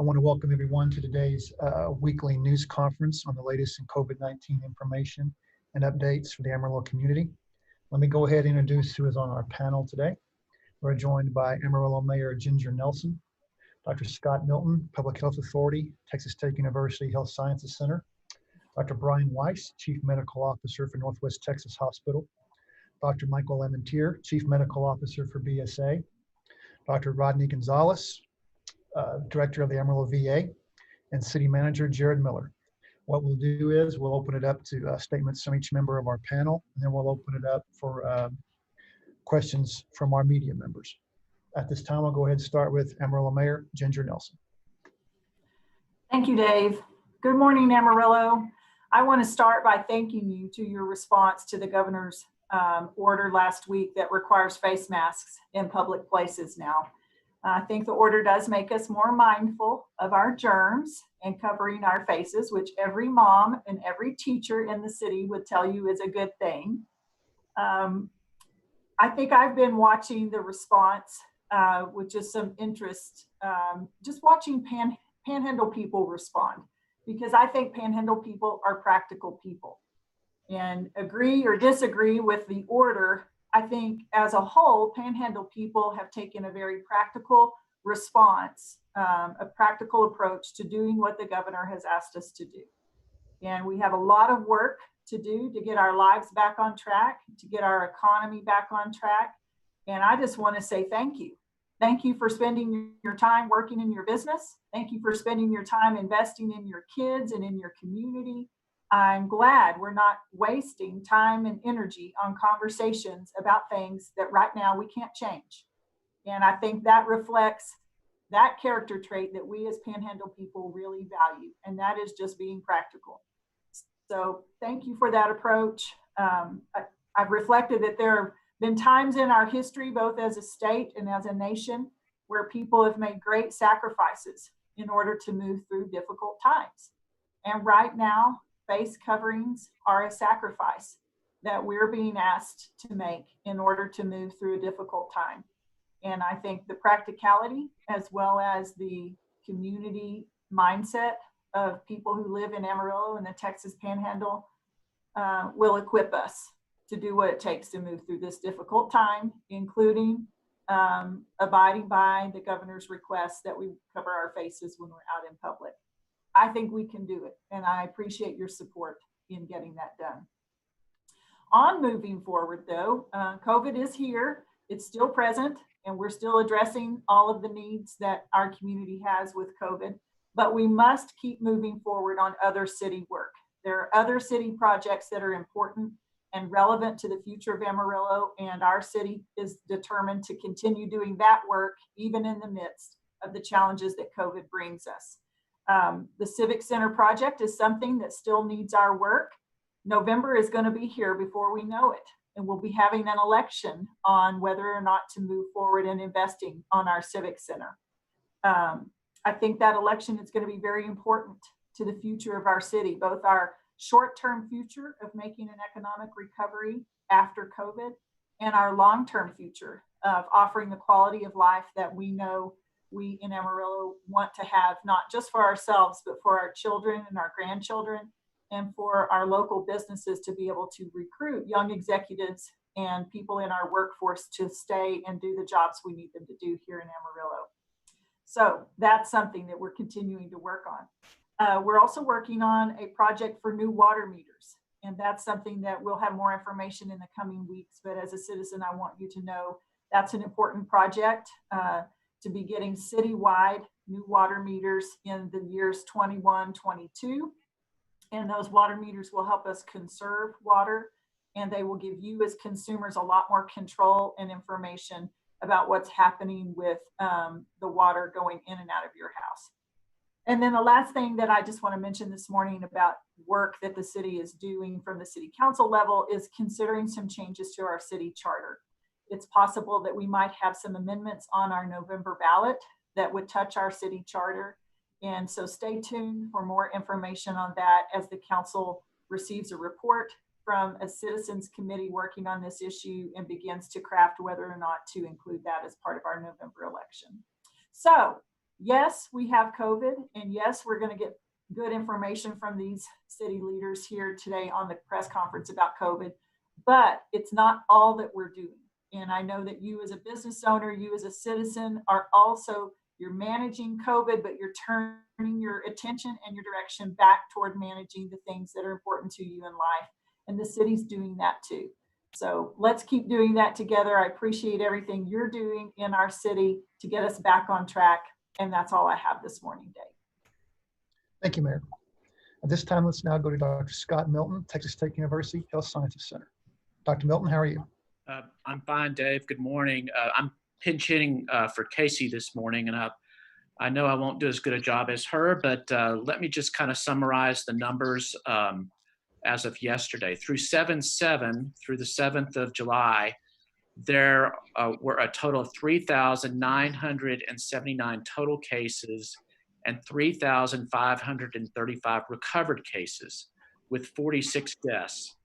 I want to welcome everyone to today's weekly news conference on the latest in COVID-19 information and updates for the Amarillo community. Let me go ahead and introduce who is on our panel today. We're joined by Amarillo Mayor Ginger Nelson, Dr. Scott Milton, Public Health Authority, Texas Tech University Health Sciences Center, Dr. Brian Weiss, Chief Medical Officer for Northwest Texas Hospital, Dr. Michael Lamentier, Chief Medical Officer for BSA, Dr. Rodney Gonzalez, Director of the Amarillo VA, and City Manager Jared Miller. What we'll do is we'll open it up to statements from each member of our panel, and then we'll open it up for questions from our media members. At this time, I'll go ahead and start with Amarillo Mayor Ginger Nelson. Thank you, Dave. Good morning, Amarillo. I want to start by thanking you to your response to the governor's order last week that requires face masks in public places now. I think the order does make us more mindful of our germs and covering our faces, which every mom and every teacher in the city would tell you is a good thing. I think I've been watching the response with just some interest, just watching Panhandle people respond, because I think Panhandle people are practical people. And agree or disagree with the order, I think as a whole, Panhandle people have taken a very practical response, a practical approach to doing what the governor has asked us to do. And we have a lot of work to do to get our lives back on track, to get our economy back on track. And I just want to say thank you. Thank you for spending your time working in your business. Thank you for spending your time investing in your kids and in your community. I'm glad we're not wasting time and energy on conversations about things that right now we can't change. And I think that reflects that character trait that we as Panhandle people really value, and that is just being practical. So thank you for that approach. I've reflected that there have been times in our history, both as a state and as a nation, where people have made great sacrifices in order to move through difficult times. And right now, face coverings are a sacrifice that we're being asked to make in order to move through a difficult time. And I think the practicality, as well as the community mindset of people who live in Amarillo and the Texas Panhandle, will equip us to do what it takes to move through this difficult time, including abiding by the governor's request that we cover our faces when we're out in public. I think we can do it, and I appreciate your support in getting that done. On moving forward, though, COVID is here, it's still present, and we're still addressing all of the needs that our community has with COVID, but we must keep moving forward on other city work. There are other city projects that are important and relevant to the future of Amarillo, and our city is determined to continue doing that work, even in the midst of the challenges that COVID brings us. The Civic Center project is something that still needs our work. November is going to be here before we know it, and we'll be having an election on whether or not to move forward in investing on our Civic Center. I think that election is going to be very important to the future of our city, both our short-term future of making an economic recovery after COVID and our long-term future of offering the quality of life that we know we in Amarillo want to have, not just for ourselves, but for our children and our grandchildren, and for our local businesses to be able to recruit young executives and people in our workforce to stay and do the jobs we need them to do here in Amarillo. So that's something that we're continuing to work on. We're also working on a project for new water meters, and that's something that we'll have more information in the coming weeks. But as a citizen, I want you to know that's an important project to be getting citywide new water meters in the years 21, 22. And those water meters will help us conserve water, and they will give you as consumers a lot more control and information about what's happening with the water going in and out of your house. And then the last thing that I just want to mention this morning about work that the city is doing from the city council level is considering some changes to our city charter. It's possible that we might have some amendments on our November ballot that would touch our city charter. And so stay tuned for more information on that as the council receives a report from a citizens committee working on this issue and begins to craft whether or not to include that as part of our November election. So yes, we have COVID, and yes, we're going to get good information from these city leaders here today on the press conference about COVID, but it's not all that we're doing. And I know that you as a business owner, you as a citizen are also, you're managing COVID, but you're turning your attention and your direction back toward managing the things that are important to you in life. And the city's doing that too. So let's keep doing that together. I appreciate everything you're doing in our city to get us back on track. And that's all I have this morning, Dave. Thank you, Mayor. At this time, let's now go to Dr. Scott Milton, Texas Tech University Health Sciences Center. Dr. Milton, how are you? I'm fine, Dave. Good morning. I'm pinch hitting for Casey this morning, and I know I won't do as good a job as her, but let me just kind of summarize the numbers as of yesterday. Through 7/7, through the 7th of July, there were a total of 3,979 total cases and 3,535 recovered cases with 46 deaths.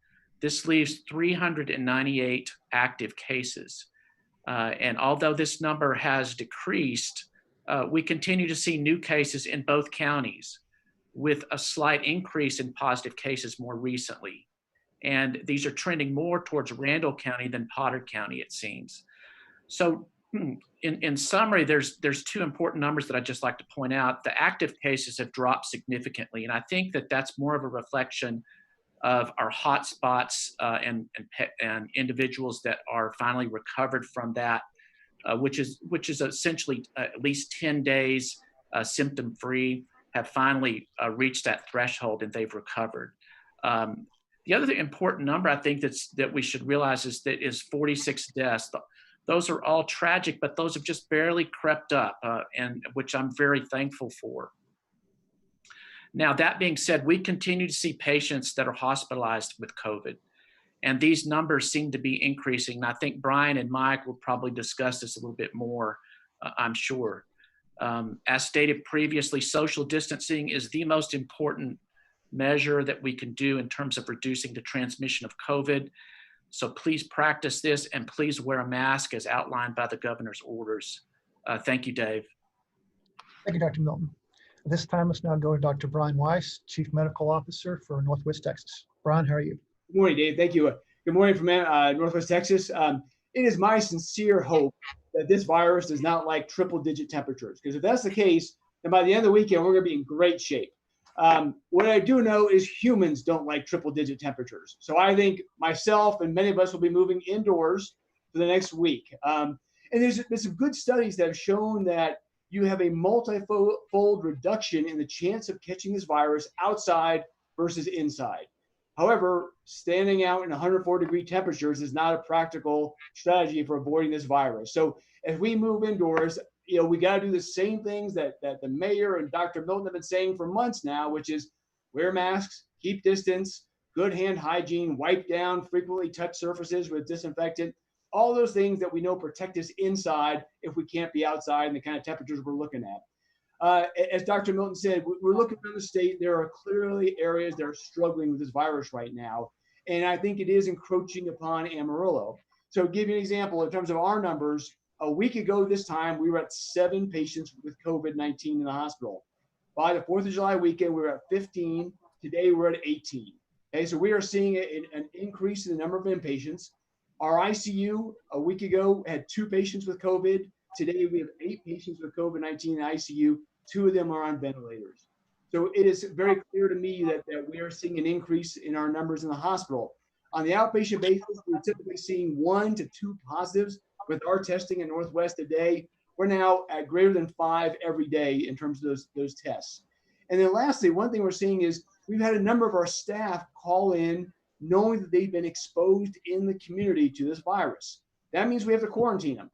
This leaves 398 active cases. And although this number has decreased, we continue to see new cases in both counties with a slight increase in positive cases more recently. And these are trending more towards Randall County than Potter County, it seems. So in summary, there's two important numbers that I'd just like to point out. The active cases have dropped significantly, and I think that that's more of a reflection of our hotspots and individuals that are finally recovered from that, which is essentially at least 10 days symptom-free, have finally reached that threshold and they've recovered. The other important number I think that we should realize is 46 deaths. Those are all tragic, but those have just barely crept up, and which I'm very thankful for. Now, that being said, we continue to see patients that are hospitalized with COVID, and these numbers seem to be increasing. And I think Brian and Mike will probably discuss this a little bit more, I'm sure. As stated previously, social distancing is the most important measure that we can do in terms of reducing the transmission of COVID. So please practice this, and please wear a mask as outlined by the governor's orders. Thank you, Dave. Thank you, Dr. Milton. At this time, let's now go to Dr. Brian Weiss, Chief Medical Officer for Northwest Texas. Brian, how are you? Good morning, Dave. Thank you. Good morning from Northwest Texas. It is my sincere hope that this virus does not like triple-digit temperatures, because if that's the case, then by the end of the weekend, we're going to be in great shape. What I do know is humans don't like triple-digit temperatures. So I think myself and many of us will be moving indoors for the next week. And there's some good studies that have shown that you have a multifold reduction in the chance of catching this virus outside versus inside. However, standing out in 104-degree temperatures is not a practical strategy for avoiding this virus. So as we move indoors, we got to do the same things that the mayor and Dr. Milton have been saying for months now, which is wear masks, keep distance, good hand hygiene, wipe down, frequently touch surfaces with disinfectant, all those things that we know protect us inside if we can't be outside in the kind of temperatures we're looking at. As Dr. Milton said, we're looking around the state. There are clearly areas that are struggling with this virus right now. And I think it is encroaching upon Amarillo. So to give you an example, in terms of our numbers, a week ago this time, we were at 7 patients with COVID-19 in the hospital. By the 4th of July weekend, we were at 15. Today, we're at 18. Okay, so we are seeing an increase in the number of inpatients. Our ICU a week ago had 2 patients with COVID. Today, we have 8 patients with COVID-19 in ICU. 2 of them are on ventilators. So it is very clear to me that we are seeing an increase in our numbers in the hospital. On the outpatient basis, we're typically seeing 1 to 2 positives. With our testing in Northwest today, we're now at greater than 5 every day in terms of those tests. And then lastly, one thing we're seeing is we've had a number of our staff call in knowing that they've been exposed in the community to this virus. That means we have to quarantine them.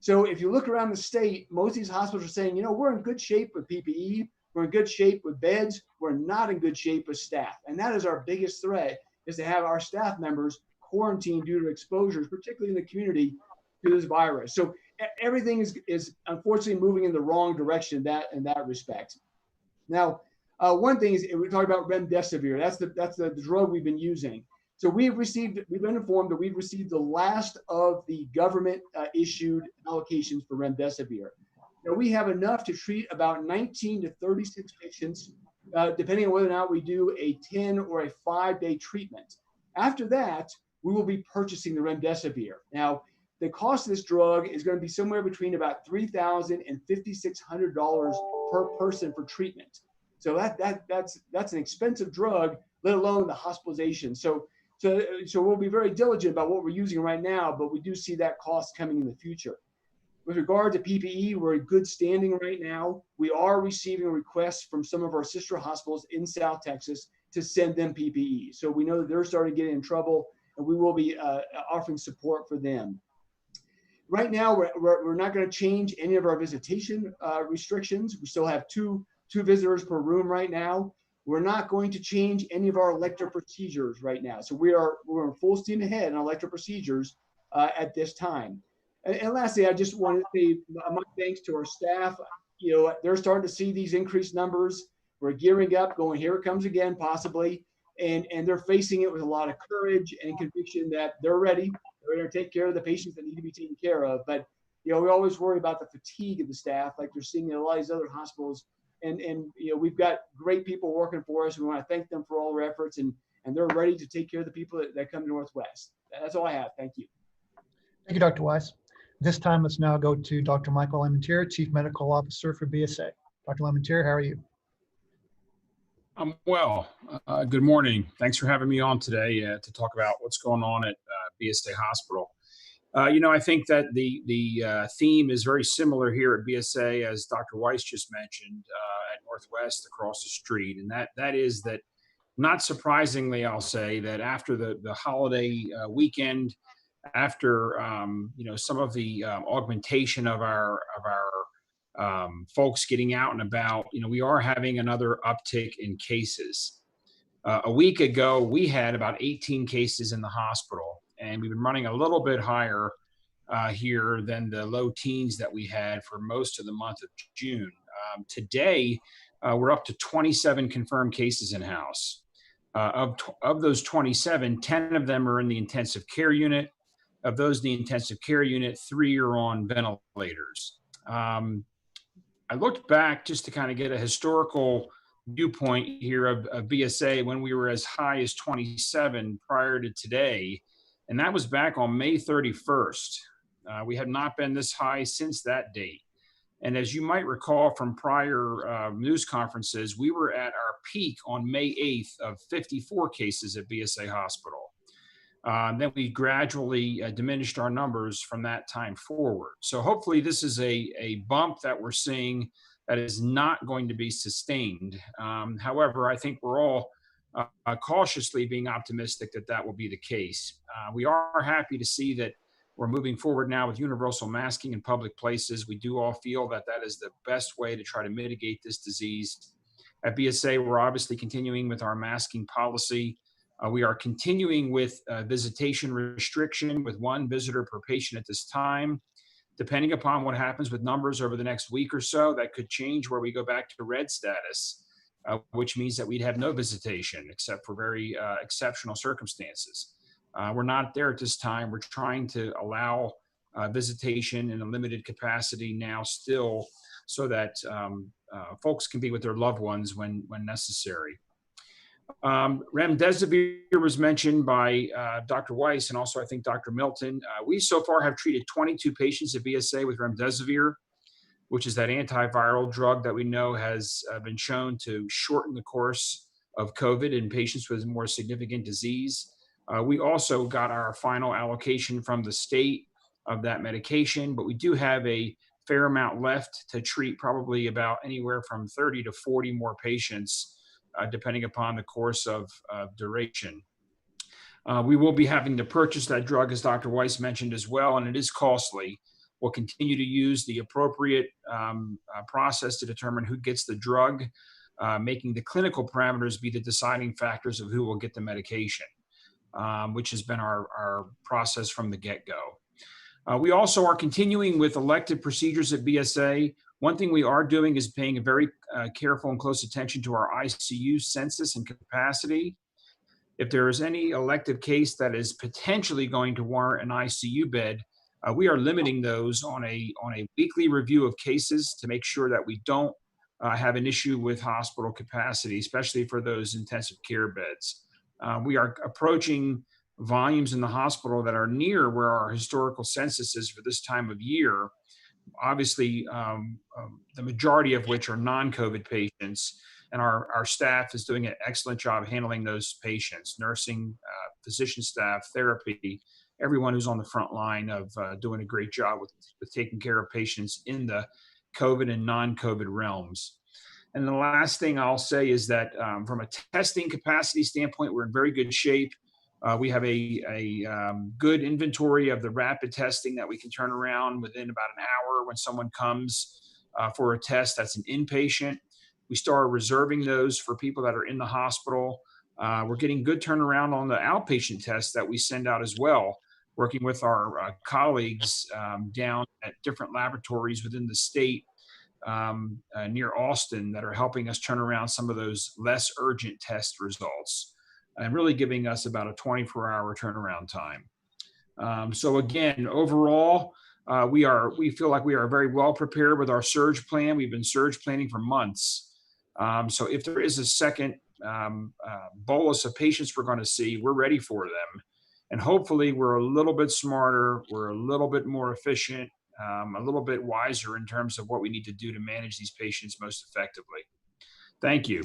So if you look around the state, most of these hospitals are saying, we're in good shape with PPE, we're in good shape with beds, we're not in good shape with staff. And that is our biggest threat, is to have our staff members quarantined due to exposures, particularly in the community, to this virus. So everything is unfortunately moving in the wrong direction in that respect. Now, one thing is we talk about remdesivir. That's the drug we've been using. So we've been informed that we've received the last of the government issued allocations for remdesivir. we have enough to treat about 19 to 36 patients, depending on whether or not we do a 10 or a 5-day treatment. After that, we will be purchasing the remdesivir. Now, the cost of this drug is going to be somewhere between about $3,000 and $5,600 per person for treatment. So that's an expensive drug, let alone the hospitalization. So we'll be very diligent about what we're using right now, but we do see that cost coming in the future. With regard to PPE, we're in good standing right now. We are receiving requests from some of our sister hospitals in South Texas to send them PPE. So we know that they're starting to get in trouble, and we will be offering support for them. Right now, we're not going to change any of our visitation restrictions. We still have two visitors per room right now. We're not going to change any of our elective procedures right now. So we're in full steam ahead on elective procedures at this time. And lastly, I just want to say my thanks to our staff. They're starting to see these increased numbers. We're gearing up, going, here it comes again, possibly. And they're facing it with a lot of courage and conviction that they're ready. They're going to take care of the patients that need to be taken care of. But, we always worry about the fatigue of the staff, like they're seeing in a lot of these other hospitals. And we've got great people working for us. We want to thank them for all their efforts, and they're ready to take care of the people that come to Northwest. That's all I have. Thank you. Thank you, Dr. Weiss. This time, let's now go to Dr. Michael Lementier, Chief Medical Officer for BSA. Dr. Lementier, how are you? I'm well. Good morning. Thanks for having me on today to talk about what's going on at BSA Hospital. I think that the theme is very similar here at BSA, as Dr. Weiss just mentioned, at Northwest across the street. And that is that, not surprisingly, I'll say that after the holiday weekend, after some of the augmentation of our folks getting out and about, we are having another uptick in cases. A week ago, we had about 18 cases in the hospital, and we've been running a little bit higher here than the low teens that we had for most of the month of June. Today, we're up to 27 confirmed cases in-house. Of those 27, 10 of them are in the intensive care unit. Of those in the intensive care unit, 3 are on ventilators. I looked back just to kind of get a historical viewpoint here of BSA when we were as high as 27 prior to today, and that was back on May 31st. We have not been this high since that date. And as you might recall from prior news conferences, we were at our peak on May 8th of 54 cases at BSA Hospital. Then we gradually diminished our numbers from that time forward. So hopefully this is a bump that we're seeing that is not going to be sustained. However, I think we're all cautiously being optimistic that will be the case. We are happy to see that we're moving forward now with universal masking in public places. We do all feel that is the best way to try to mitigate this disease. At BSA, we're obviously continuing with our masking policy. We are continuing with visitation restriction with 1 visitor per patient at this time. Depending upon what happens with numbers over the next week or so, that could change where we go back to red status, which means that we'd have no visitation except for very exceptional circumstances. We're not there at this time. We're trying to allow visitation in a limited capacity now still, so that folks can be with their loved ones when necessary. Remdesivir was mentioned by Dr. Weiss and also I think Dr. Milton. We so far have treated 22 patients at BSA with remdesivir, which is that antiviral drug that we know has been shown to shorten the course of COVID in patients with more significant disease. We also got our final allocation from the state of that medication, but we do have a fair amount left to treat, probably about anywhere from 30 to 40 more patients, depending upon the course of duration. We will be having to purchase that drug, as Dr. Weiss mentioned as well, and it is costly. We'll continue to use the appropriate process to determine who gets the drug, making the clinical parameters be the deciding factors of who will get the medication, which has been our process from the get-go. We also are continuing with elective procedures at BSA. One thing we are doing is paying a very careful and close attention to our ICU census and capacity. If there is any elective case that is potentially going to warrant an ICU bed, We are limiting those on a weekly review of cases to make sure that we don't have an issue with hospital capacity, especially for those intensive care beds. We are approaching volumes in the hospital that are near where our historical census is for this time of year. Obviously, the majority of which are non-COVID patients, and our staff is doing an excellent job handling those patients, nursing, physician staff, therapy, everyone who's on the front line of doing a great job with taking care of patients in the COVID and non-COVID realms. And the last thing I'll say is that from a testing capacity standpoint, we're in very good shape. We have a good inventory of the rapid testing that we can turn around within about an hour when someone comes for a test that's an inpatient. We start reserving those for people that are in the hospital. We're getting good turnaround on the outpatient tests that we send out as well, working with our colleagues down at different laboratories within the state near Austin that are helping us turn around some of those less urgent test results and really giving us about a 24-hour turnaround time. So again, overall, we feel like we are very well prepared with our surge plan. We've been surge planning for months. So if there is a second bolus of patients we're going to see, we're ready for them. And hopefully we're a little bit smarter, we're a little bit more efficient, a little bit wiser in terms of what we need to do to manage these patients most effectively. Thank you.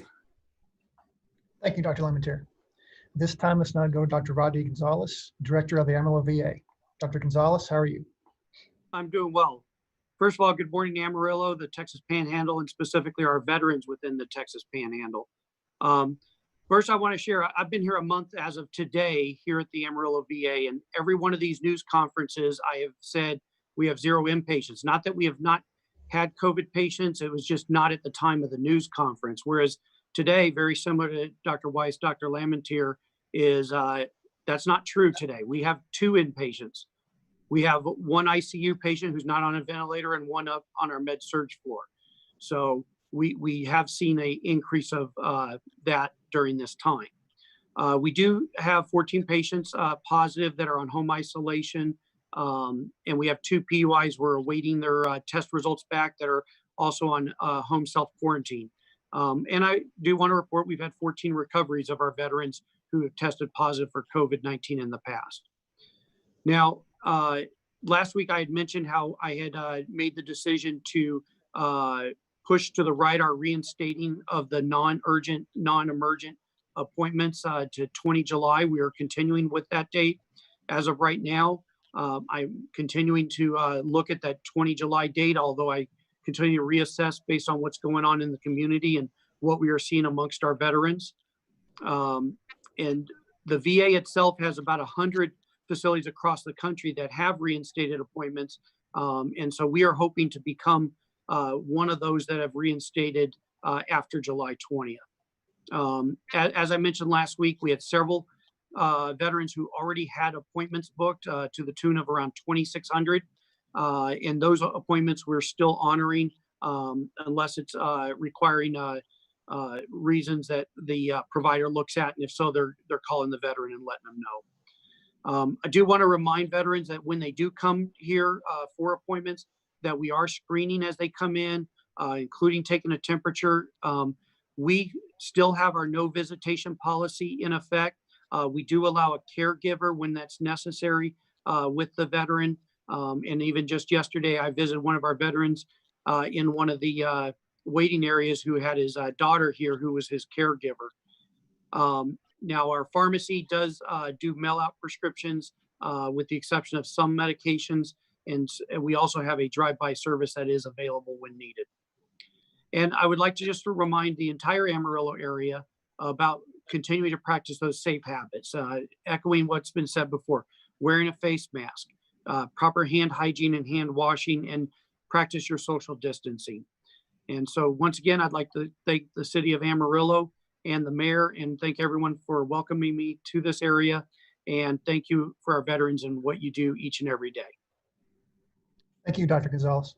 Thank you, Dr. Lemonier. This time, let's now go to Dr. Rodney Gonzalez, Director of the Amarillo VA. Dr. Gonzalez, how are you? I'm doing well. First of all, good morning to Amarillo, the Texas Panhandle, and specifically our veterans within the Texas Panhandle. First, I want to share, I've been here a month as of today here at the Amarillo VA, and every one of these news conferences, I have said we have 0 inpatients. Not that we have not had COVID patients, it was just not at the time of the news conference. Whereas today, very similar to Dr. Weiss, Dr. Lamentier, is that's not true today. We have 2 inpatients. We have 1 ICU patient who's not on a ventilator and 1 up on our med surg floor. So we have seen an increase of that during this time. We do have 14 patients positive that are on home isolation. And we have 2 PUIs. We're awaiting their test results back that are also on home self-quarantine. And I do want to report we've had 14 recoveries of our veterans who have tested positive for COVID-19 in the past. Now, last week I had mentioned how I had made the decision to push to the right our reinstating of the non-urgent, non-emergent appointments to 20 July. We are continuing with that date. As of right now, I'm continuing to look at that 20 July date, although I continue to reassess based on what's going on in the community and what we are seeing amongst our veterans. And the VA itself has about 100 facilities across the country that have reinstated appointments. And so we are hoping to become one of those that have reinstated after July 20th. As I mentioned last week, we had several veterans who already had appointments booked to the tune of around 2,600. And those appointments we're still honoring unless it's requiring reasons that the provider looks at. And if so, they're calling the veteran and letting them know. I do want to remind veterans that when they do come here for appointments, that we are screening as they come in, including taking a temperature. We still have our no visitation policy in effect. We do allow a caregiver when that's necessary with the veteran. And even just yesterday, I visited one of our veterans in one of the waiting areas who had his daughter here who was his caregiver. Now, our pharmacy does do mail out prescriptions with the exception of some medications. And we also have a drive-by service that is available when needed. And I would like to just remind the entire Amarillo area about continuing to practice those safe habits, echoing what's been said before, wearing a face mask, proper hand hygiene and hand washing, and practice your social distancing. And so once again, I'd like to thank the city of Amarillo and the mayor and thank everyone for welcoming me to this area. And thank you for our veterans and what you do each and every day. Thank you, Dr. Gonzalez.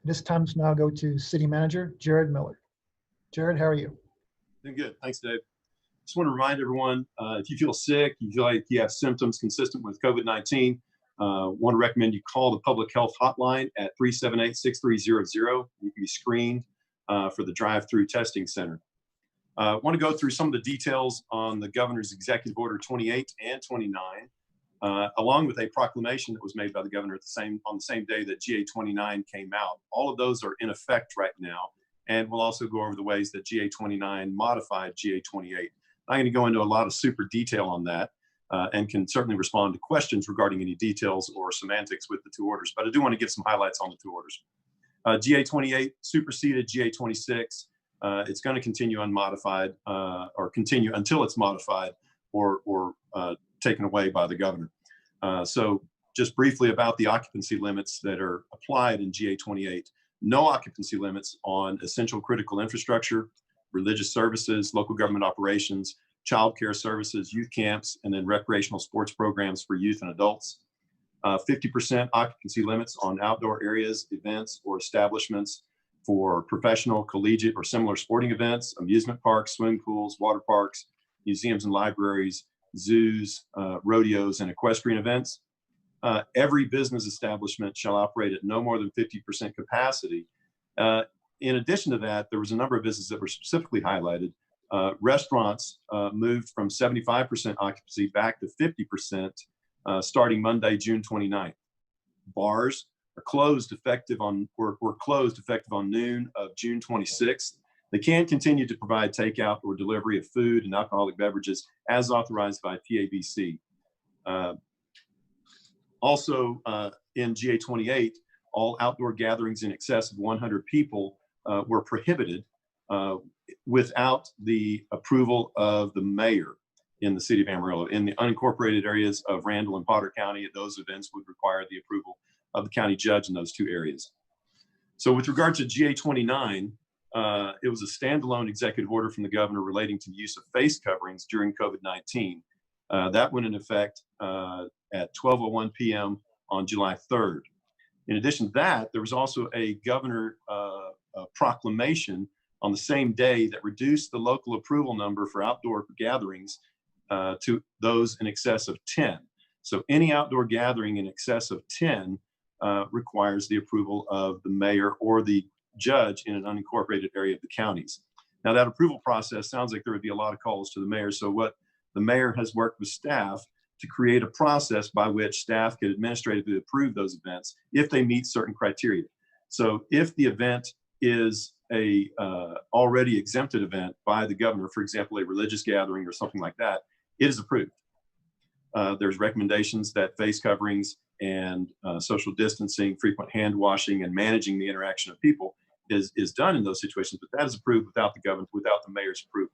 This time, let's now go to City Manager Jared Miller. Jared, how are you? Doing good. Thanks, Dave. Just want to remind everyone, if you feel sick, you feel like you have symptoms consistent with COVID-19, Want to recommend you call the public health hotline at 378-6300. You can be screened for the drive-through testing center. Want to go through some of the details on the governor's executive order 28 and 29, along with a proclamation that was made by the governor on the same day that GA 29 came out. All of those are in effect right now, and we'll also go over the ways that GA 29 modified GA 28. I'm going to go into a lot of super detail on that, and can certainly respond to questions regarding any details or semantics with the two orders, but I do want to give some highlights on the two orders. GA 28 superseded GA 26. It's going to continue unmodified, or continue until it's modified or taken away by the governor. So just briefly about the occupancy limits that are applied in GA 28. No occupancy limits on essential critical infrastructure, religious services, local government operations, child care services, youth camps, and then recreational sports programs for youth and adults. 50% occupancy limits on outdoor areas, events, or establishments for professional, collegiate, or similar sporting events, amusement parks, swimming pools, water parks, museums and libraries, zoos, rodeos, and equestrian events. Every business establishment shall operate at no more than 50% capacity. In addition to that, there was a number of businesses that were specifically highlighted. Restaurants moved from 75% occupancy back to 50% starting Monday, June 29th. Bars are closed were closed effective on noon of June 26th. They can continue to provide takeout or delivery of food and alcoholic beverages as authorized by PABC. Also in GA 28, all outdoor gatherings in excess of 100 people were prohibited without the approval of the mayor in the city of Amarillo. In the unincorporated areas of Randall and Potter County, those events would require the approval of the county judge in those two areas. So with regard to GA 29, it was a standalone executive order from the governor relating to the use of face coverings during COVID-19. That went in effect at 12:01 p.m. on July 3rd. In addition to that, there was also a governor proclamation on the same day that reduced the local approval number for outdoor gatherings to those in excess of 10. So any outdoor gathering in excess of 10 requires the approval of the mayor or the judge in an unincorporated area of the counties. Now that approval process sounds like there would be a lot of calls to the mayor. So what the mayor has worked with staff to create a process by which staff could administratively approve those events if they meet certain criteria. So if the event is a already exempted event by the governor, for example, a religious gathering or something like that, it is approved. There's recommendations that face coverings and social distancing, frequent hand washing, and managing the interaction of people is done in those situations, but that is approved without the mayor's approval.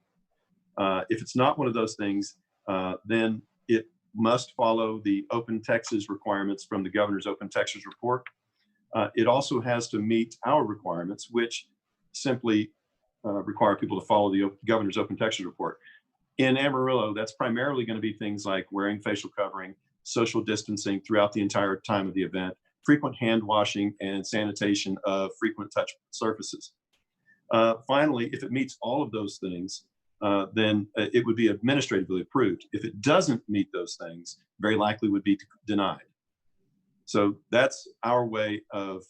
If it's not one of those things, then it must follow the Open Texas requirements from the governor's Open Texas report. It also has to meet our requirements, which simply require people to follow the governor's Open Texas report. In Amarillo, that's primarily going to be things like wearing facial covering, social distancing throughout the entire time of the event, frequent hand washing, and sanitation of frequent touch surfaces. Finally, if it meets all of those things, then it would be administratively approved. If it doesn't meet those things, very likely would be denied. So that's our way of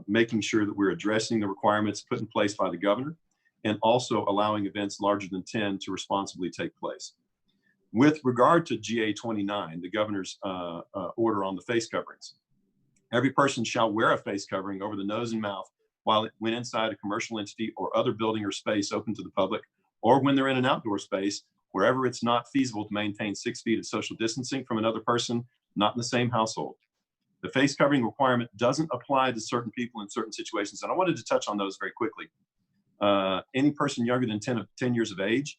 making sure that we're addressing the requirements put in place by the governor and also allowing events larger than 10 to responsibly take place. With regard to GA 29, the governor's order on the face coverings, every person shall wear a face covering over the nose and mouth when inside a commercial entity or other building or space open to the public, or when they're in an outdoor space, wherever it's not feasible to maintain 6 feet of social distancing from another person, not in the same household. The face covering requirement doesn't apply to certain people in certain situations, and I wanted to touch on those very quickly. Any person younger than 10 years of age,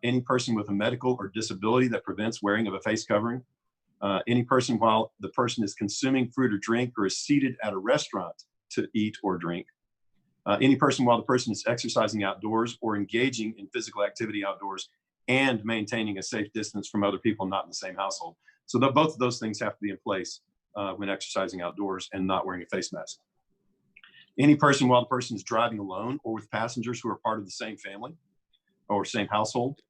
any person with a medical or disability that prevents wearing of a face covering, any person while the person is consuming fruit or drink or is seated at a restaurant to eat or drink, any person while the person is exercising outdoors or engaging in physical activity outdoors and maintaining a safe distance from other people not in the same household. So both of those things have to be in place when exercising outdoors and not wearing a face mask. Any person while the person is driving alone or with passengers who are part of the same family or same household,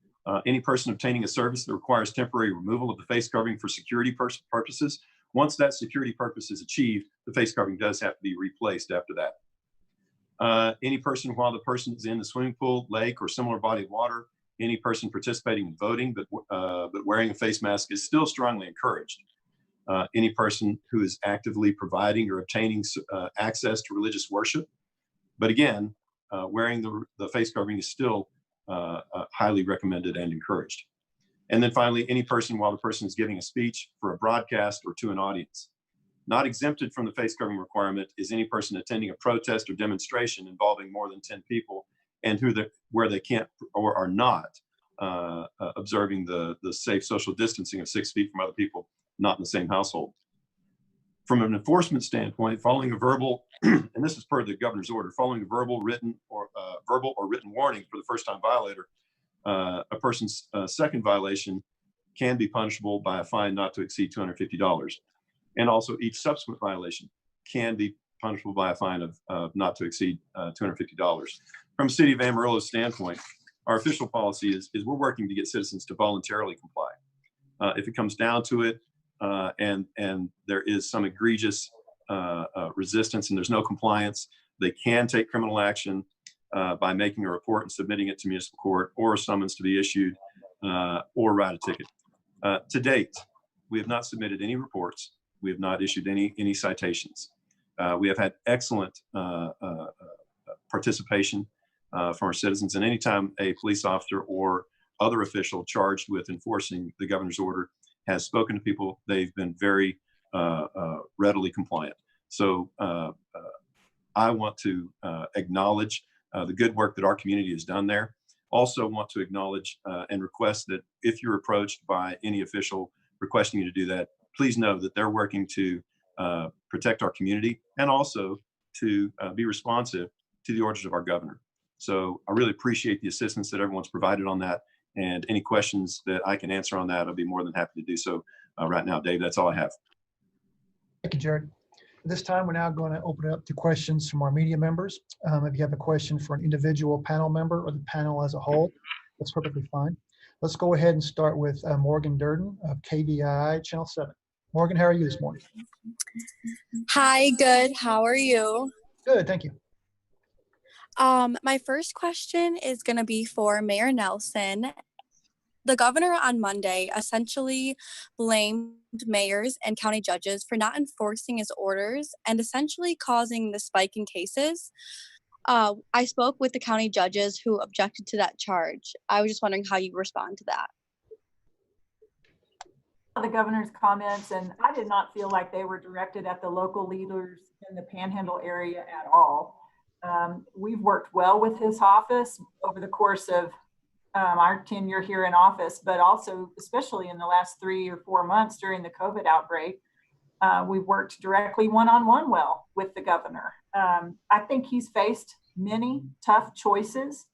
any person obtaining a service that requires temporary removal of the face covering for security purposes, Once that security purpose is achieved, the face covering does have to be replaced after that. Any person, while the person is in the swimming pool, lake, or similar body of water, any person participating in voting but wearing a face mask is still strongly encouraged. Any person who is actively providing or obtaining access to religious worship, but again, wearing the face covering is still highly recommended and encouraged. And then finally, any person while the person is giving a speech, for a broadcast, or to an audience. Not exempted from the face covering requirement is any person attending a protest or demonstration involving more than 10 people and where they can't or are not observing the safe social distancing of 6 feet from other people not in the same household. From an enforcement standpoint, following a verbal, and this is per the governor's order, following a verbal, written, or written warning for the first-time violator, a person's second violation can be punishable by a fine not to exceed $250. And also each subsequent violation can be punishable by a fine of not to exceed $250. From City of Amarillo's standpoint, our official policy is we're working to get citizens to voluntarily comply. If it comes down to it, and there is some egregious resistance and there's no compliance, they can take criminal action by making a report and submitting it to municipal court, or a summons to be issued, or write a ticket. To date, we have not submitted any reports. We have not issued any citations. We have had excellent participation from our citizens, and anytime a police officer or other official charged with enforcing the governor's order has spoken to people, they've been very readily compliant. So I want to acknowledge the good work that our community has done there. Also want to acknowledge and request that if you're approached by any official requesting you to do that, please know that they're working to protect our community and also to be responsive to the orders of our governor. So I really appreciate the assistance that everyone's provided on that, and any questions that I can answer on that, I'll be more than happy to do so right now. Dave, that's all I have. Thank you, Jared. At this time, we're now going to open it up to questions from our media members. If you have a question for an individual panel member or the panel as a whole, that's perfectly fine. Let's go ahead and start with Morgan Durden of KBII Channel 7. Morgan, how are you this morning? Hi, good. How are you? Good, thank you. My first question is going to be for Mayor Nelson. The governor on Monday essentially blamed mayors and county judges for not enforcing his orders and essentially causing the spike in cases. I spoke with the county judges who objected to that charge. I was just wondering how you respond to that. The governor's comments, and I did not feel like they were directed at the local leaders in the Panhandle area at all. We've worked well with his office over the course of our tenure here in office, but also especially in the last 3 or 4 months during the COVID outbreak, we've worked directly one-on-one well with the governor. I think he's faced many tough choices,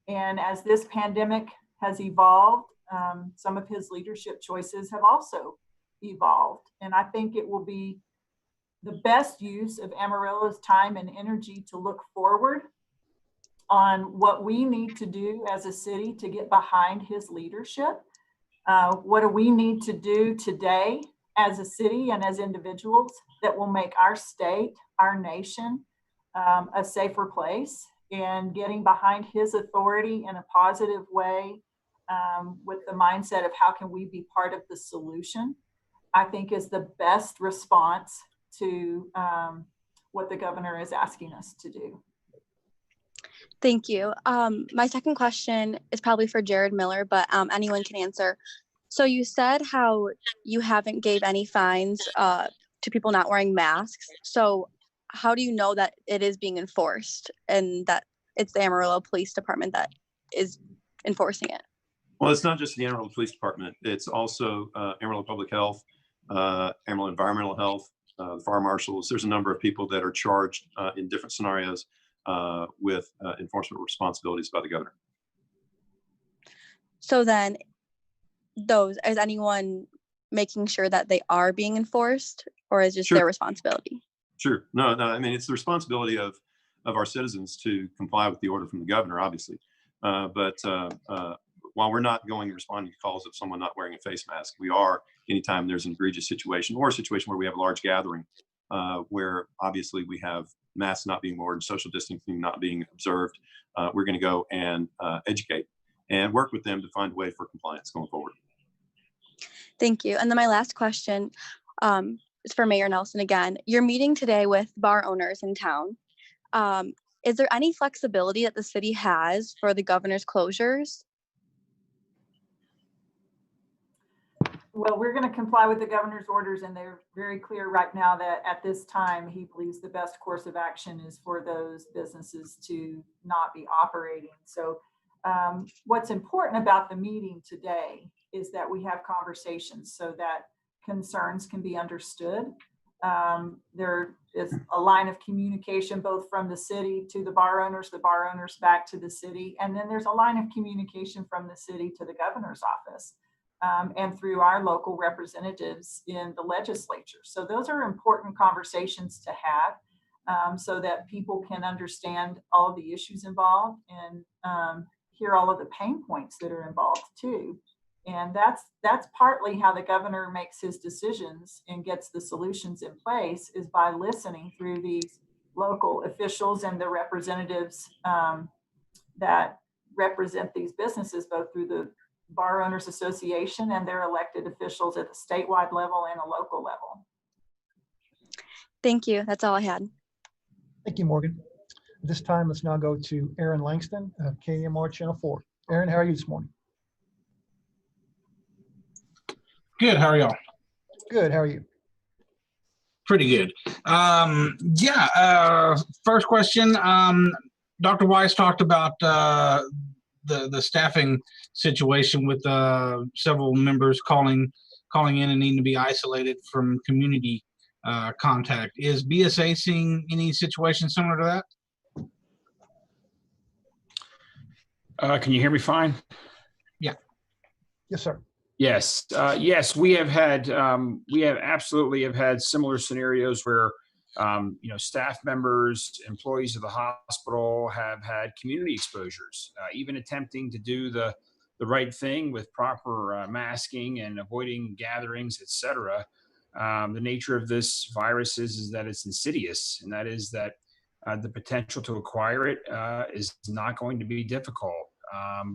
and as this pandemic has evolved, some of his leadership choices have also evolved, and I think it will be the best use of Amarillo's time and energy to look forward on what we need to do as a city to get behind his leadership. What do we need to do today as a city and as individuals that will make our state, our nation, a safer place, and getting behind his authority in a positive way with the mindset of how can we be part of the solution, I think is the best response to what the governor is asking us to do. Thank you. My second question is probably for Jared Miller, but anyone can answer. So you said how you haven't gave any fines to people not wearing masks. So how do you know that it is being enforced and that it's the Amarillo Police Department that is enforcing it? Well, it's not just the Amarillo Police Department. It's also Amarillo Public Health, Amarillo Environmental Health, the fire marshals. There's a number of people that are charged in different scenarios with enforcement responsibilities by the governor. So then is anyone making sure that they are being enforced, or is it just their responsibility? Sure. No, I mean, it's the responsibility of our citizens to comply with the order from the governor, obviously. But while we're not going and responding to calls of someone not wearing a face mask, we are, anytime there's an egregious situation or a situation where we have a large gathering, where obviously we have masks not being worn, social distancing not being observed, we're going to go and educate and work with them to find a way for compliance going forward. Thank you. And then my last question is for Mayor Nelson again. You're meeting today with bar owners in town. Is there any flexibility that the city has for the governor's closures? Well, we're going to comply with the governor's orders, and they're very clear right now that at this time, he believes the best course of action is for those businesses to not be operating. So what's important about the meeting today is that we have conversations so that concerns can be understood. There is a line of communication both from the city to the bar owners back to the city, and then there's a line of communication from the city to the governor's office. And through our local representatives in the legislature. So those are important conversations to have so that people can understand all of the issues involved and hear all of the pain points that are involved too. And that's partly how the governor makes his decisions and gets the solutions in place, is by listening through these local officials and the representatives that represent these businesses, both through the Bar Owners Association and their elected officials at the statewide level and a local level. Thank you. That's all I had. Thank you, Morgan. At this time, let's now go to Aaron Langston of KMR Channel 4. Aaron, how are you this morning? Good. How are y'all? Good. How are you? Pretty good. First question. Dr. Weiss talked about the staffing situation with several members calling in and needing to be isolated from community contact. Is BSA seeing any situation similar to Can you hear me fine? Yeah. Yes, sir. Yes. Yes, we have absolutely had similar scenarios where staff members, employees of the hospital have had community exposures, even attempting to do the right thing with proper masking and avoiding gatherings, et cetera. The nature of this virus is that it's insidious, and that is that the potential to acquire it is not going to be difficult.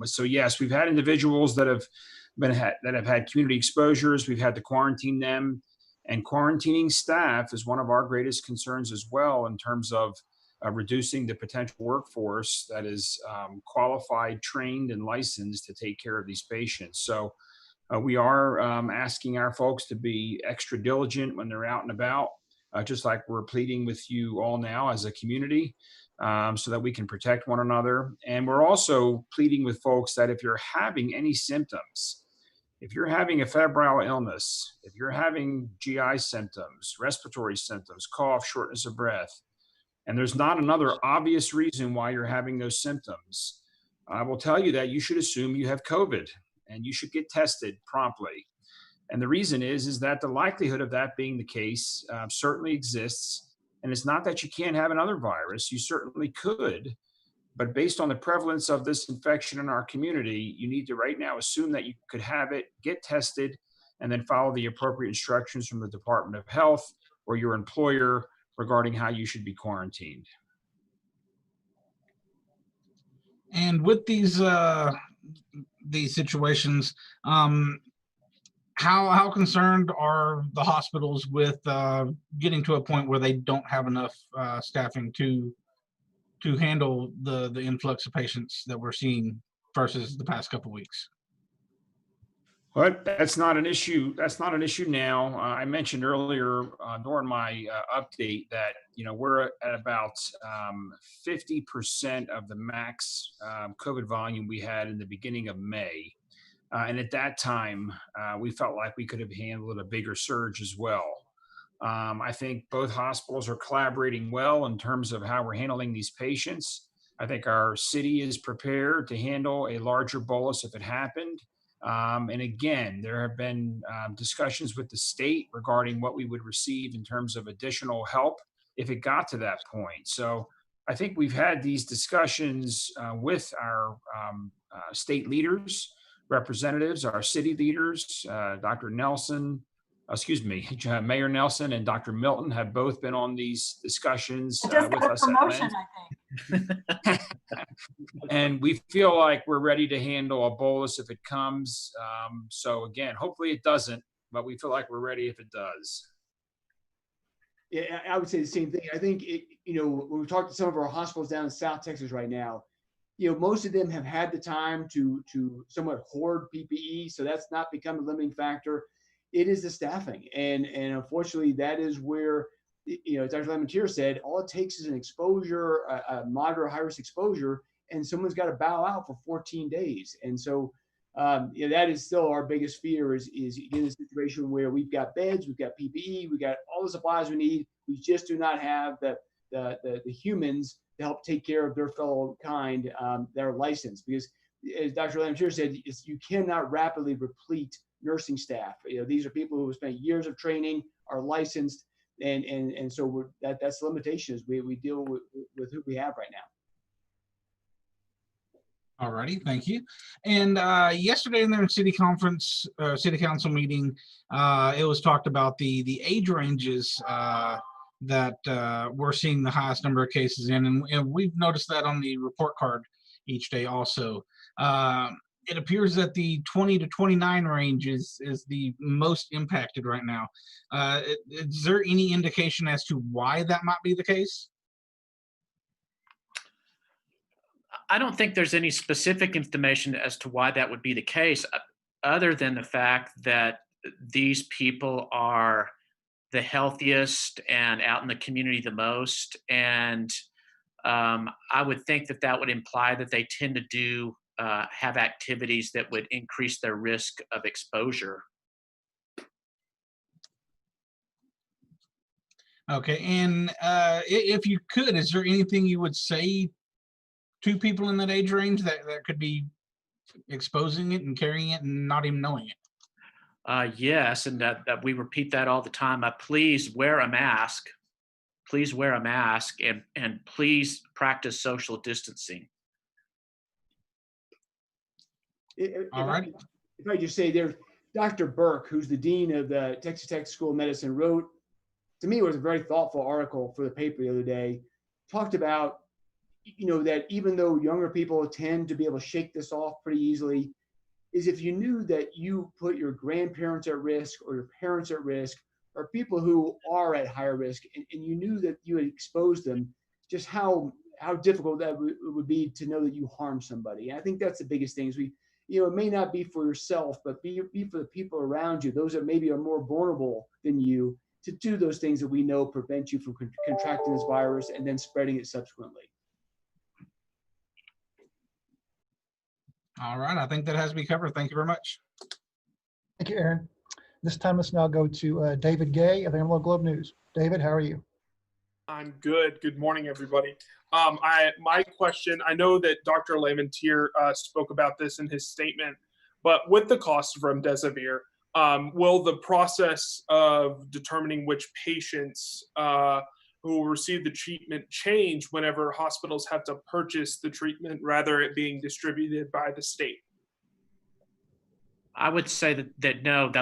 So yes, we've had individuals that have had community exposures. We've had to quarantine them. And quarantining staff is one of our greatest concerns as well, in terms of reducing the potential workforce that is qualified, trained, and licensed to take care of these patients. So we are asking our folks to be extra diligent when they're out and about, just like we're pleading with you all now as a community, so that we can protect one another. And we're also pleading with folks that if you're having any symptoms, if you're having a febrile illness, if you're having GI symptoms, respiratory symptoms, cough, shortness of breath, and there's not another obvious reason why you're having those symptoms, I will tell you that you should assume you have COVID and you should get tested promptly. And the reason is that the likelihood of that being the case certainly exists. And it's not that you can't have another virus, you certainly could. But based on the prevalence of this infection in our community, you need to right now assume that you could have it, get tested, and then follow the appropriate instructions from the Department of Health or your employer regarding how you should be quarantined. And with these situations, how concerned are the hospitals with getting to a point where they don't have enough staffing to handle the influx of patients that we're seeing versus the past couple of weeks? Well, that's not an issue. That's not an issue now. I mentioned earlier during my update that we're at about 50% of the max COVID volume we had in the beginning of May, and at that time we felt like we could have handled a bigger surge as well. I think both hospitals are collaborating well in terms of how we're handling these patients. I think our city is prepared to handle a larger bolus if it happened. And again, there have been discussions with the state regarding what we would receive in terms of additional help if it got to that point. So I think we've had these discussions with our state leaders. representatives, our city leaders, Mayor Nelson and Dr. Milton have both been on these discussions I just with got a us at promotion, length. I think. And we feel like we're ready to handle a bolus if it comes. So again, hopefully it doesn't, but we feel like we're ready if it does. Yeah, I would say the same thing. I think when we talk to some of our hospitals down in South Texas right now, most of them have had the time to somewhat hoard PPE, so that's not become a limiting factor. It is the staffing, and unfortunately, that is where Dr. Lamentier said all it takes is an exposure, a moderate high risk exposure, and someone's got to bow out for 14 days. And so, that is still our biggest fear is in a situation where we've got beds, we've got PPE, we've got all the supplies we need. We just do not have the humans to help take care of their fellow kind that are licensed. Because as Dr. Lamentier said, you cannot rapidly replete nursing staff. These are people who have spent years of training, are licensed, and so that's the limitation is we deal with who we have right now. All righty, thank you. And yesterday in their city council meeting, it was talked about the age ranges that we're seeing the highest number of cases in, and we've noticed that on the report card each day also. It appears that the 20 to 29 range is the most impacted right now. Is there any indication as to why that might be the case? I don't think there's any specific information as to why that would be the case, other than the fact that these people are the healthiest and out in the community the most. And I would think that would imply that they tend to have activities that would increase their risk of exposure. Okay, and if you could, is there anything you would say to people in that age range that could be exposing it and carrying it and not even knowing it? Yes, and that we repeat that all the time. Please wear a mask. Please wear a mask, and please practice social distancing. All right. If I just say, there's Dr. Burke, who's the dean of the Texas Tech School of Medicine, wrote, to me, it was a very thoughtful article for the paper the other day, talked about that even though younger people tend to be able to shake this off pretty easily, is if you knew that you put your grandparents at risk or your parents at risk or people who are at higher risk, and you knew that you had exposed them, just how difficult that would be to know that you harm somebody. And I think that's the biggest thing is it may not be for yourself, but be for the people around you, those that maybe are more vulnerable than you, to do those things that we know prevent you from contracting this virus and then spreading it subsequently. All right, I think that has to be covered. Thank you very much. Thank you, Aaron. This time, let's now go to David Gay of the Amarillo Globe News. David, how are you? I'm good. Good morning, everybody. My question, I know that Dr. Lamentier spoke about this in his statement, but with the cost of remdesivir, will the process of determining which patients who will receive the treatment change whenever hospitals have to purchase the treatment rather it being distributed by the state? I would say that no,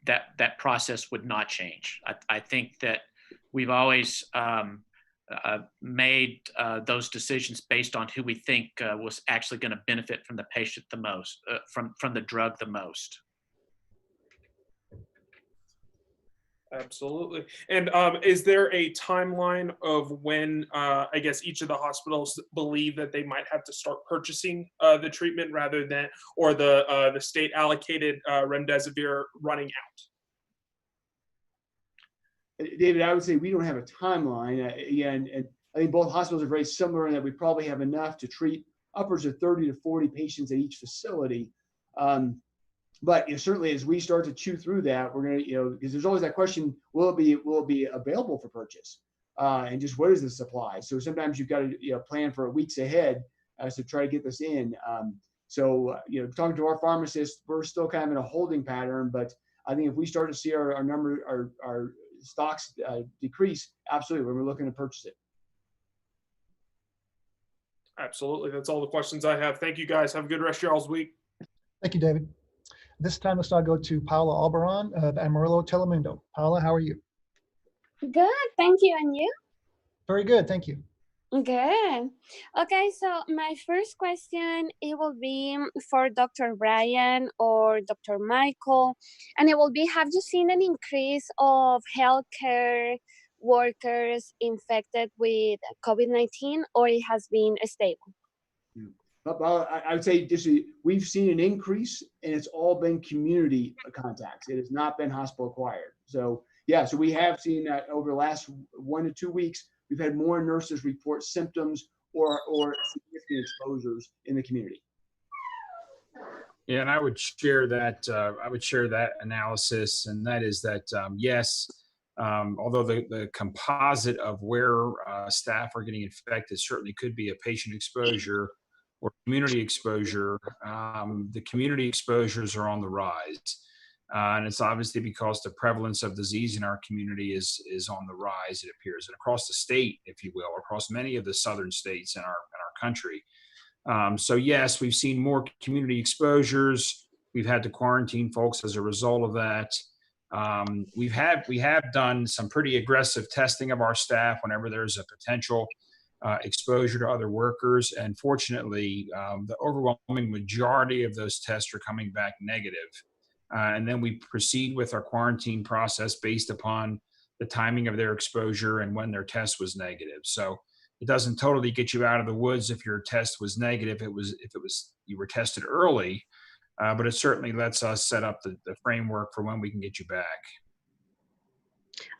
that process would not change. I think that we've always made those decisions based on who we think was actually going to benefit from the patient the most, from the drug the most. Absolutely. And is there a timeline of when, I guess, each of the hospitals believe that they might have to start purchasing the treatment rather than, or the state allocated remdesivir running out? David, I would say we don't have a timeline. And I think both hospitals are very similar in that we probably have enough to treat upwards of 30 to 40 patients at each facility. But certainly, as we start to chew through that, we're going to, because there's always that question: will it be available for purchase? And just what is the supply? So sometimes you've got to plan for weeks ahead to try to get this in. So talking to our pharmacists, we're still kind of in a holding pattern. But I think if we start to see our stocks decrease, absolutely, we're looking to purchase it. Absolutely, that's all the questions I have. Thank you, guys. Have a good rest of y'all's week. Thank you, David. This time, let's now go to Paula Albaran of Amarillo, Telemundo. Paula, how are you? Good, thank you. And you? Very good, thank you. Good. Okay, so my first question, it will be for Dr. Brian or Dr. Michael, and it will be, have you seen an increase of healthcare workers infected with COVID-19, or it has been stable? I would say we've seen an increase, and it's all been community contacts. It has not been hospital acquired. So yeah, so we have seen that over the last 1 to 2 weeks. We've had more nurses report symptoms or significant exposures in the community. Yeah, and I would share that. Analysis, and that is that yes, although the composite of where staff are getting infected certainly could be a patient exposure or community exposure, the community exposures are on the rise. And it's obviously because the prevalence of disease in our community is on the rise, it appears, and across the state, if you will, across many of the southern states in our country. So yes, we've seen more community exposures. We've had to quarantine folks as a result of that. We have done some pretty aggressive testing of our staff whenever there's a potential exposure to other workers, and fortunately, the overwhelming majority of those tests are coming back negative. And then we proceed with our quarantine process based upon the timing of their exposure and when their test was negative. So it doesn't totally get you out of the woods if your test was negative. If you were tested early, but it certainly lets us set up the framework for when we can get you back.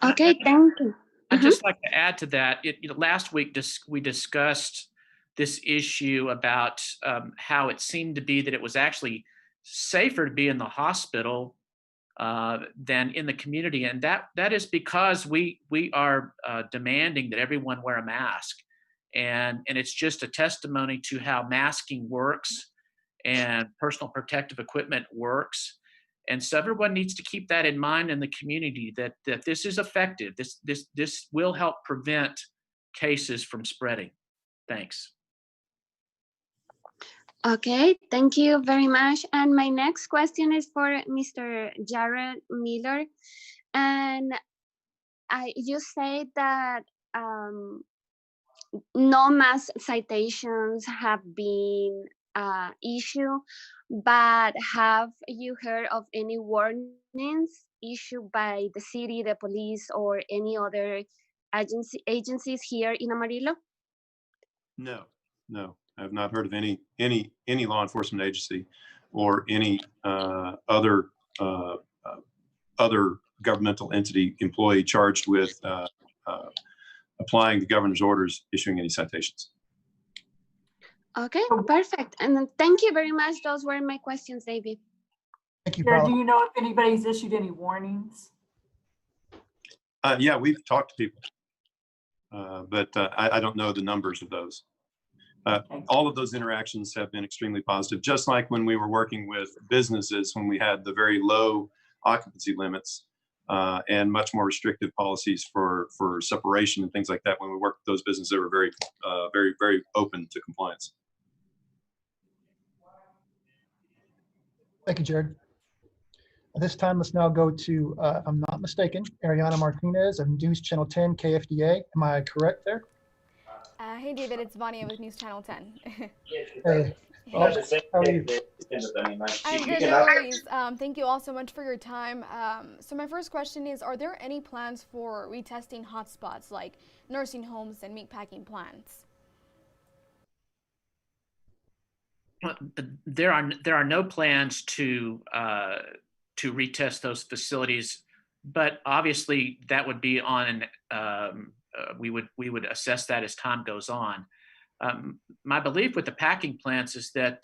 Okay, thank you. I'd just like to add to that. Last week we discussed this issue about how it seemed to be that it was actually safer to be in the hospital than in the community, and that is because we are demanding that everyone wear a mask, and it's just a testimony to how masking works and personal protective equipment works. And so everyone needs to keep that in mind in the community, that this is effective. This will help prevent cases from spreading. Thanks. Okay, thank you very much. And my next question is for Mr. Jared Miller. And you say that no mass citations have been issued, but have you heard of any warnings issued by the city, the police, or any other agencies here in Amarillo? No. I have not heard of any law enforcement agency or any other governmental entity employee charged with applying the governor's orders, issuing any citations. Okay, perfect. And thank you very much. Those were my questions, David. Thank you, Jared, Paula. do you know if anybody's issued any warnings? Yeah, we've talked to people, but I don't know the numbers of those. All of those interactions have been extremely positive, just like when we were working with businesses when we had the very low occupancy limits and much more restrictive policies for separation and things like that. When we worked with those businesses, they were very, very open to compliance. Thank you, Jared. At this time, let's now go to, if I'm not mistaken, Ariana Martinez of News Channel 10 KFDA. Am I correct there? Hey, David, it's Vania with News Channel 10. Hey. Well, how are you? I'm good, no worries. Thank you all so much for your time. So my first question is, are there any plans for retesting hotspots like nursing homes and meatpacking plants? There are no plans to retest those facilities, but obviously that would be on we would assess that as time goes on. My belief with the packing plants is that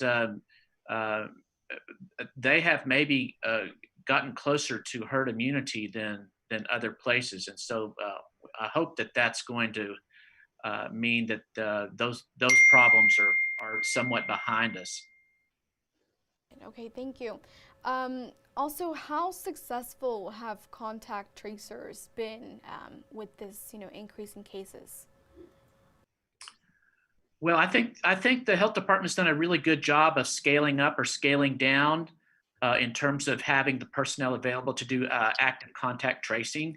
they have maybe gotten closer to herd immunity than other places, and so I hope that that's going to mean that those problems are somewhat behind us. Okay, thank you. Also, how successful have contact tracers been with this, increase in cases? Well, I think the health department's done a really good job of scaling up or scaling down in terms of having the personnel available to do active contact tracing.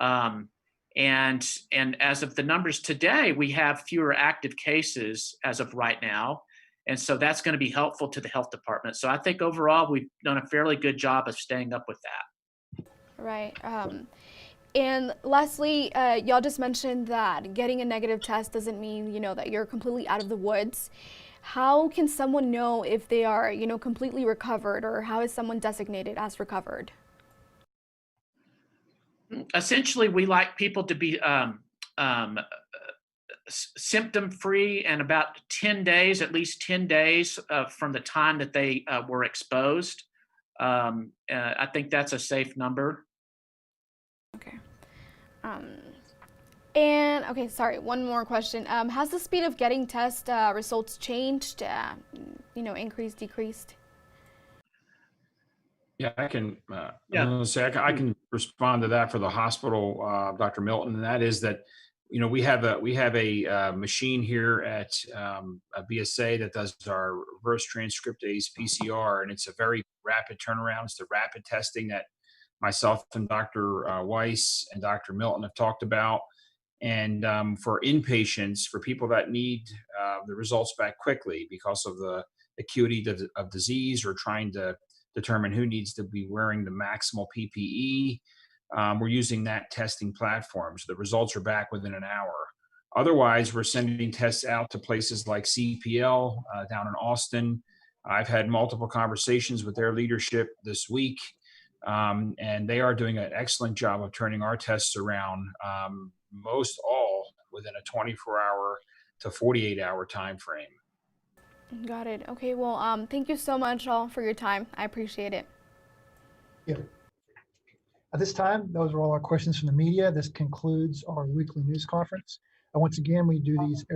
And as of the numbers today, we have fewer active cases as of right now. And so that's going to be helpful to the health department. So I think overall, we've done a fairly good job of staying up with that. Right. And lastly, y'all just mentioned that getting a negative test doesn't mean, that you're completely out of the woods. How can someone know if they are, completely recovered, or how is someone designated as recovered? Essentially, we like people to be symptom-free and about 10 days, at least 10 days from the time that they were exposed. I think that's a safe number. Okay. And okay, sorry, one more question. Has the speed of getting test results changed? Increased, decreased? Yeah, I can. I can respond to that for the hospital, Dr. Milton, and that is that, we have a machine here at BSA that does our reverse transcriptase PCR, and it's a very rapid turnaround. It's the rapid testing that myself and Dr. Weiss and Dr. Milton have talked about. And for inpatients, for people that need the results back quickly because of the acuity of disease, or trying to determine who needs to be wearing the maximal PPE, we're using that testing platform. So the results are back within an hour. Otherwise, we're sending tests out to places like CPL down in Austin. I've had multiple conversations with their leadership this week, and they are doing an excellent job of turning our tests around, most all within a 24-hour to 48-hour time frame. Got it. Okay, well, thank you so much all for your time. I appreciate it. Yeah. At this time, those are all our questions from the media. This concludes our weekly news conference. And once again, we do these every